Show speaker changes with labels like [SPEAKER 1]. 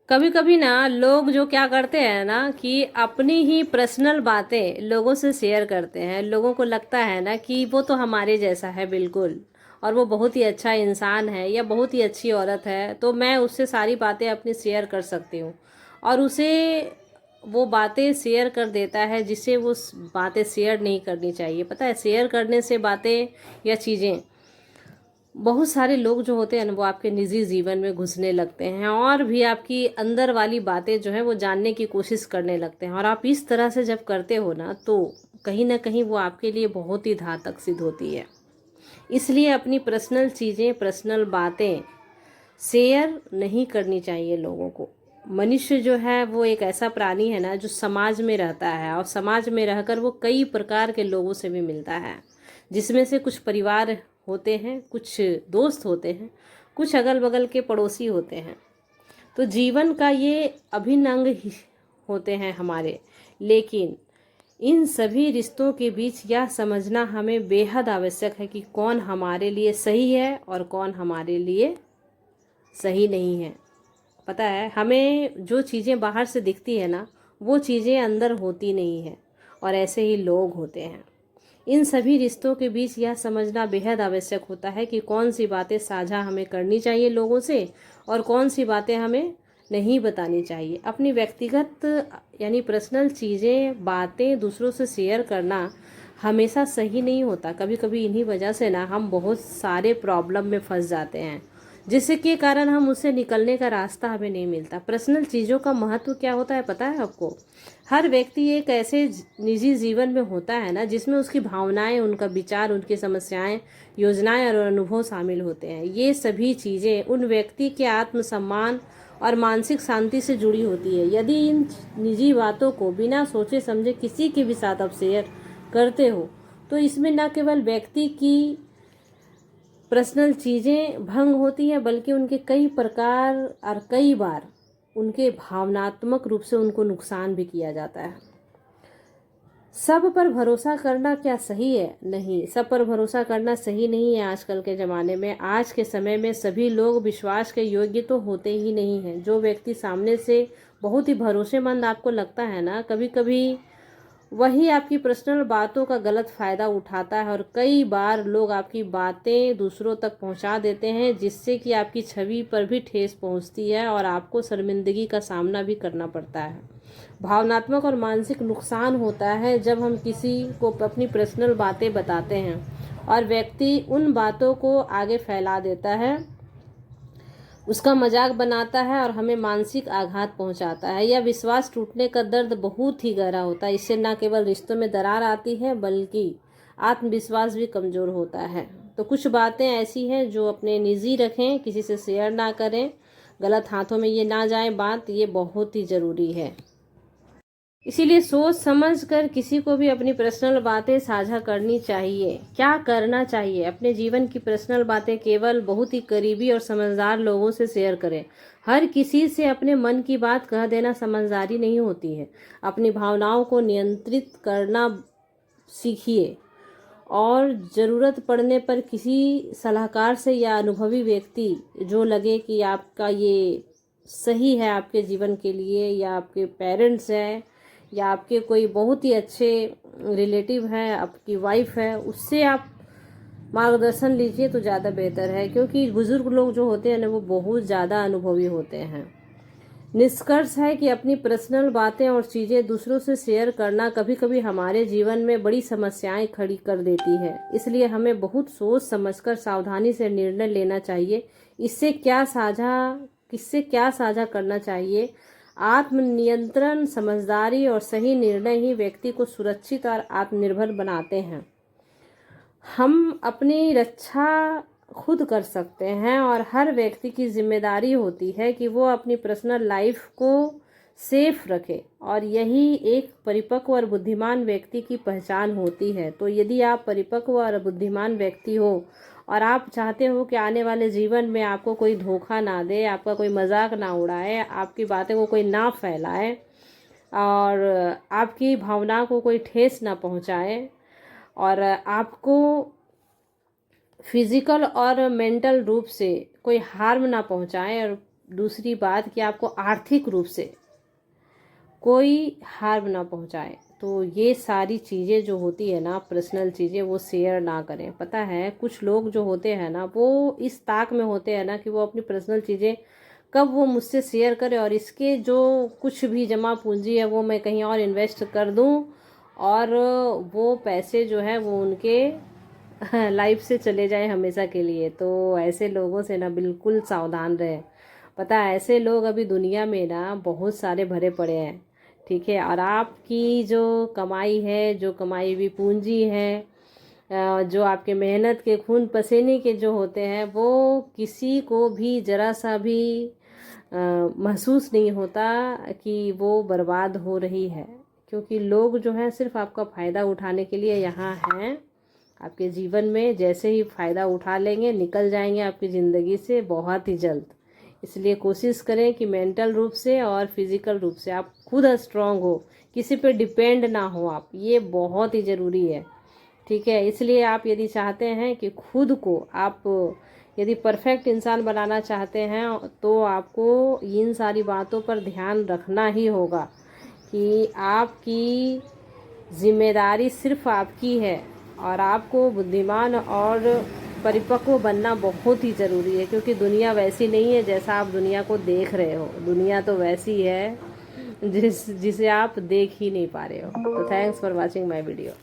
[SPEAKER 1] कभी कभी ना लोग जो क्या करते हैं ना कि अपनी ही पर्सनल बातें लोगों से शेयर करते हैं। लोगों को लगता है ना कि वो तो हमारे जैसा है बिल्कुल, और वो बहुत ही अच्छा इंसान है या बहुत ही अच्छी औरत है, तो मैं उससे सारी बातें अपनी शेयर कर सकती हूँ। और उसे वो बातें शेयर कर देता है जिससे वो बातें शेयर नहीं करनी चाहिए। पता है, शेयर करने से बातें या चीज़ें, बहुत सारे लोग जो होते हैं ना वो आपके निजी जीवन में घुसने लगते हैं और भी आपकी अंदर वाली बातें जो है वो जानने की कोशिश करने लगते हैं। और आप इस तरह से जब करते हो ना कहीं वो आपके लिए बहुत ही घातक सिद्ध होती है। इसलिए अपनी पर्सनल चीज़ें, पर्सनल बातें शेयर नहीं करनी चाहिए लोगों को। मनुष्य जो है वो एक ऐसा प्राणी है ना जो समाज में रहता है, और समाज में रहकर वो कई प्रकार के लोगों से भी मिलता है, जिसमें से कुछ परिवार होते हैं, कुछ दोस्त होते हैं, कुछ अगल बगल के पड़ोसी होते हैं। तो जीवन का ये अभिन्न अंग ही होते हैं हमारे। लेकिन इन सभी रिश्तों के बीच यह समझना हमें बेहद आवश्यक है कि कौन हमारे लिए सही है और कौन हमारे लिए सही नहीं है। पता है, हमें जो चीज़ें बाहर से दिखती है ना वो चीज़ें अंदर होती नहीं है, और ऐसे ही लोग होते हैं। इन सभी रिश्तों के बीच यह समझना बेहद आवश्यक होता है कि कौन सी बातें साझा हमें करनी चाहिए लोगों से और कौन सी बातें हमें नहीं बतानी चाहिए। अपनी व्यक्तिगत यानी पर्सनल चीज़ें, बातें दूसरों से शेयर करना हमेशा सही नहीं होता। कभी कभी इन्हीं वजह से ना हम बहुत सारे प्रॉब्लम में फंस जाते हैं, जिसके कारण हम उससे निकलने का रास्ता हमें नहीं मिलता। पर्सनल चीज़ों का महत्व क्या होता है पता है आपको? हर व्यक्ति एक ऐसे निजी जीवन में होता है ना जिसमें उसकी भावनाएं, उनका विचार, उनकी समस्याएं, योजनाएं और अनुभव शामिल होते हैं। ये सभी चीज़ें उन व्यक्ति के आत्मसम्मान और मानसिक शांति से जुड़ी होती है। यदि इन निजी बातों को बिना सोचे समझे किसी के भी साथ आप शेयर करते हो तो इसमें न केवल व्यक्ति की पर्सनल चीज़ें भंग होती हैं, बल्कि उनके कई प्रकार और कई बार उनके भावनात्मक रूप से उनको नुकसान भी किया जाता है। सब पर भरोसा करना क्या सही है? नहीं, सब पर भरोसा करना सही नहीं है। आजकल के ज़माने में, आज के समय में सभी लोग विश्वास के योग्य तो होते ही नहीं हैं। जो व्यक्ति सामने से बहुत ही भरोसेमंद आपको लगता है ना, कभी कभी वही आपकी पर्सनल बातों का गलत फ़ायदा उठाता है, और कई बार लोग आपकी बातें दूसरों तक पहुंचा देते हैं, जिससे कि आपकी छवि पर भी ठेस पहुंचती है और आपको शर्मिंदगी का सामना भी करना पड़ता है। भावनात्मक और मानसिक नुकसान होता है जब हम किसी को अपनी पर्सनल बातें बताते हैं और व्यक्ति उन बातों को आगे फैला देता है, उसका मजाक बनाता है और हमें मानसिक आघात पहुंचाता है। यह विश्वास टूटने का दर्द बहुत ही गहरा होता है। इससे न केवल रिश्तों में दरार आती है बल्कि आत्मविश्वास भी कमज़ोर होता है। तो कुछ बातें ऐसी हैं जो अपने निजी रखें, किसी से शेयर ना करें, गलत हाथों में ये ना जाए बात, ये बहुत ही ज़रूरी है। इसीलिए सोच समझ कर किसी को भी अपनी पर्सनल बातें साझा करनी चाहिए। क्या करना चाहिए? अपने जीवन की पर्सनल बातें केवल बहुत ही करीबी और समझदार लोगों से शेयर करें। हर किसी से अपने मन की बात कह देना समझदारी नहीं होती है। अपनी भावनाओं को नियंत्रित करना सीखिए, और ज़रूरत पड़ने पर किसी सलाहकार से या अनुभवी व्यक्ति जो लगे कि आपका ये सही है आपके जीवन के लिए, या आपके पेरेंट्स हैं, या आपके कोई बहुत ही अच्छे रिलेटिव हैं, आपकी वाइफ है, उससे आप मार्गदर्शन लीजिए तो ज़्यादा बेहतर है। क्योंकि बुज़ुर्ग लोग जो होते हैं ना वो बहुत ज़्यादा अनुभवी होते हैं। निष्कर्ष है कि अपनी पर्सनल बातें और चीज़ें दूसरों से शेयर करना कभी कभी हमारे जीवन में बड़ी समस्याएं खड़ी कर देती है। इसलिए हमें बहुत सोच समझकर सावधानी से निर्णय लेना चाहिए। इससे क्या साझा किससे क्या साझा करना चाहिए। आत्मनियंत्रण, समझदारी और सही निर्णय ही व्यक्ति को सुरक्षित और आत्मनिर्भर बनाते हैं। हम अपनी रक्षा खुद कर सकते हैं, और हर व्यक्ति की जिम्मेदारी होती है कि वो अपनी पर्सनल लाइफ को सेफ रखे, और यही एक परिपक्व और बुद्धिमान व्यक्ति की पहचान होती है। तो यदि आप परिपक्व और बुद्धिमान व्यक्ति हो और आप चाहते हो कि आने वाले जीवन में आपको कोई धोखा ना दे, आपका कोई मजाक ना उड़ाए, आपकी बातें को कोई ना फैलाए, और आपकी भावना को कोई ठेस ना पहुंचाए, और आपको फिजिकल और मेंटल रूप से कोई हार्म ना पहुंचाएं, और दूसरी बात कि आपको आर्थिक रूप से कोई हार्म ना पहुंचाए। तो ये सारी चीज़ें जो होती है ना, पर्सनल चीज़ें, वो शेयर ना करें। पता है कुछ लोग जो होते हैं ना, वो इस ताक में होते हैं ना कि वो अपनी पर्सनल चीज़ें कब वो मुझसे शेयर करे और इसके जो कुछ भी जमा पूंजी है वो मैं कहीं और इन्वेस्ट कर दूं और वो पैसे जो है वो उनके लाइफ से चले जाए हमेशा के लिए। तो ऐसे लोगों से ना बिल्कुल सावधान रहें। पता है ऐसे लोग अभी दुनिया में ना बहुत सारे भरे पड़े हैं, ठीक है। और आपकी जो कमाई है, जो कमाई हुई पूंजी है, जो आपके मेहनत के खून पसीने के जो होते हैं, वो किसी को भी ज़रा सा भी महसूस नहीं होता कि वो बर्बाद हो रही है। क्योंकि लोग जो हैं सिर्फ आपका फ़ायदा उठाने के लिए यहाँ हैं। आपके जीवन में जैसे ही फ़ायदा उठा लेंगे, निकल जाएंगे आपकी ज़िंदगी से बहुत ही जल्द। इसलिए कोशिश करें कि मेंटल रूप से और फिज़िकल रूप से आप खुद स्ट्रांग हो, किसी पे डिपेंड ना हो आप, ये बहुत ही ज़रूरी है, ठीक है। इसलिए आप यदि चाहते हैं कि खुद को आप यदि परफेक्ट इंसान बनाना चाहते हैं तो आपको इन सारी बातों पर ध्यान रखना ही होगा कि आपकी जिम्मेदारी सिर्फ आपकी है और आपको बुद्धिमान और परिपक्व बनना बहुत ही ज़रूरी है। क्योंकि दुनिया वैसी नहीं है जैसा आप दुनिया को देख रहे हो, दुनिया तो वैसी है जिसे आप देख ही नहीं पा रहे हो। तो thanks for watching my video.